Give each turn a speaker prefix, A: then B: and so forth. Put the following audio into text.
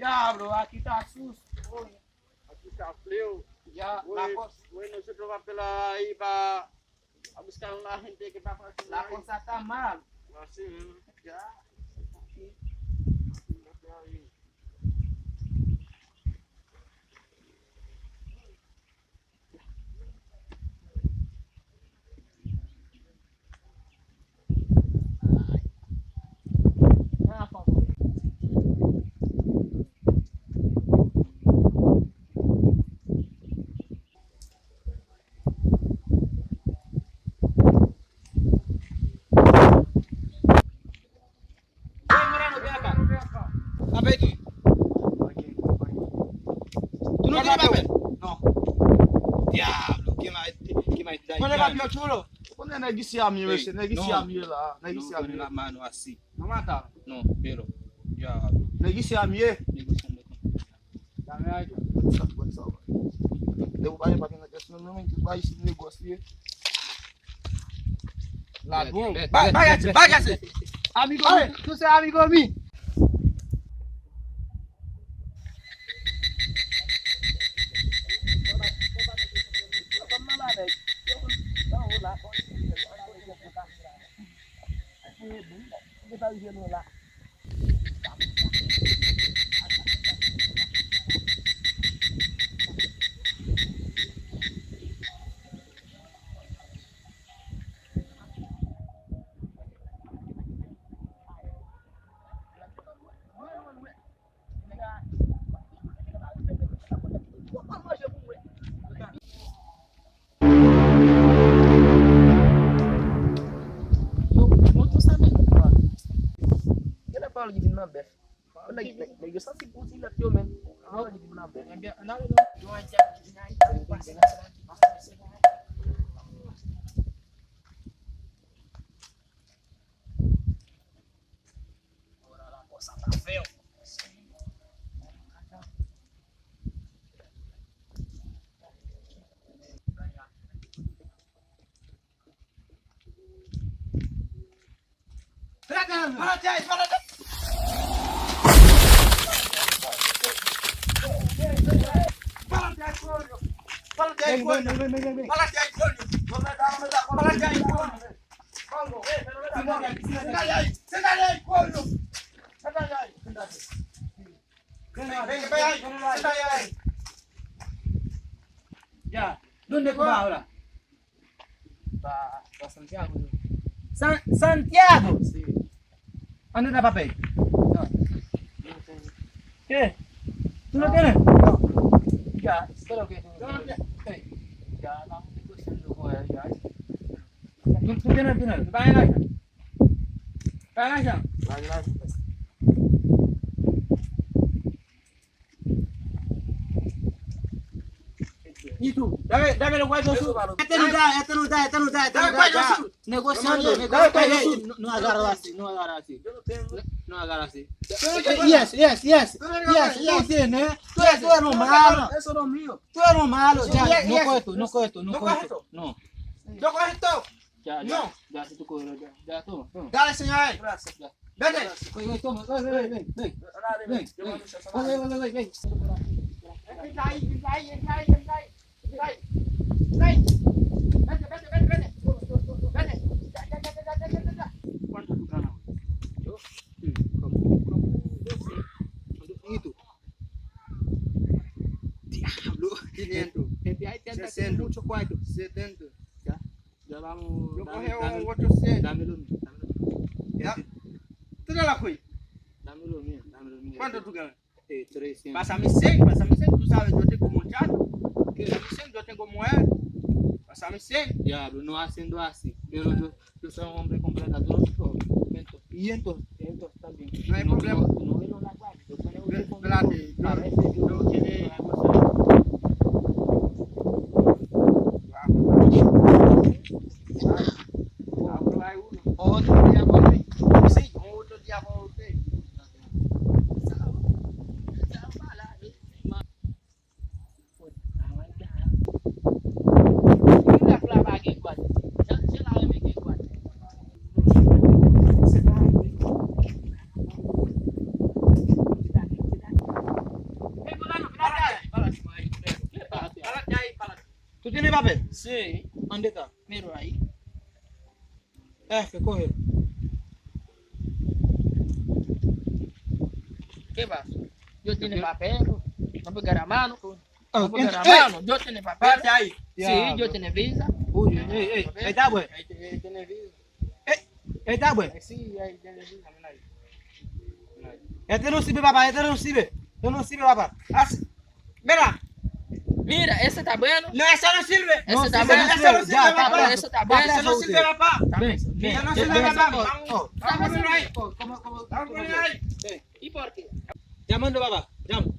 A: Diablo, aqui está susto.
B: Aqui está frio.
A: Ya,
B: Bueno, nosotros vamos pela ahí para a buscar una gente que va para
A: la cosa está mal.
B: Así, ya.
A: Apa itu? Tu não tem papel? Não. Diablo, que mais dá?
B: Quando é papel chulo? Quando é negociar meu, esse negociar meu lá, negociar
A: Não,
B: meu.
A: na mano assim.
B: Não mata.
A: Não, pero. Diablo.
B: Negociar meu.
A: Negociando com.
B: Dá-me aí. Eu vou para quem quer senão não vai esse negócio aí. Ladrão. Váyase. Amigo mío, tú seas amigo mío. Kalau jadi nambah, lagi satu puisi lah tuh men. Kalau jadi nambah, nambah, dua jam
A: Ya, ¿dónde tú vas ahora?
B: para Santiago.
A: Santiago.
B: Sí.
A: ¿Dónde está papel?
B: No.
A: ¿Qué? ¿Tú no tienes?
B: No. Ya, espero que tú.
A: Sí.
B: Ya, vamos negociando con él, ya.
A: ¿Tú tienes el dinero? ¿Vas a ir allá? ¿Vas a ir allá?
B: Vale.
A: ¿Y tú? Dame los cuartos suyos. Este no da. Negociando. No agarra así.
B: Yo no tengo.
A: No agarra así.
B: Yes.
A: ¿Tú tienes? Tú eres malo.
B: Eso no es mío.
A: Tú eres malo. Ya,
B: Yes.
A: no coge esto.
B: ¿No coge esto?
A: No.
B: Yo cojo esto.
A: Ya,
B: No.
A: Ya, si tú coges, ya, toma.
B: Dale, señor.
A: Gracias. Ya.
B: Vete.
A: Ven, toma. Ven.
B: Dale,
A: Ven.
B: yo voy a luchar esa
A: Ven.
B: Entra ahí. Vete. Ya.
A: ¿Cuánto tú ganas?
B: Yo,
A: Como 12. ¿Y tú? Diablo.
B: 500.
A: Gente, ahí te anda
B: 60.
A: con mucho cuarto.
B: 70.
A: Ya vamos.
B: Yo
A: Dame-
B: cogí
A: dame-
B: un 800.
A: Dámelo mío.
B: Ya. ¿Tú no la fui?
A: Dámelo mío.
B: ¿Cuánto tú ganas?
A: 300.
B: Pásame 100. Tú sabes, yo tengo muchacho. Pásame 100, yo tengo mujer. Pásame 100.
A: Diablo, no haciendo así. Pero yo soy un hombre completo. Y entonces también.
B: No hay problema.
A: No veo la guardia. Yo tengo que
B: Espérate,
A: Parece
B: yo quiero otro día por mí. Sí, otro día por usted.
A: tiene papel?
B: Sí,
A: ¿Dónde está?
B: miro ahí.
A: Que coge.
B: ¿Qué pasa? Yo tiene papel, no pegar a mano,
A: Oh,
B: no pegar a
A: ey,
B: mano, yo tiene papel.
A: párate ahí.
B: Sí, yo tiene visa.
A: Uy, ahí está, pues.
B: Ahí tiene visa.
A: Ahí está, pues.
B: Sí, ahí tiene visa, mira ahí.
A: Este no sirve, papá, este no sirve. Este no sirve, papá. Mira.
B: Mira, ese está bueno.
A: No, eso no sirve.
B: Ese está
A: eso
B: bueno.
A: no sirve,
B: Ya,
A: papá.
B: eso está bueno.
A: Eso no sirve, papá.
B: Ven,
A: Eso no
B: ven,
A: sirve,
B: ven,
A: papá.
B: ven.
A: Vamos a ponerlo ahí.
B: ¿Y por qué?
A: Llamando, papá. Llamo.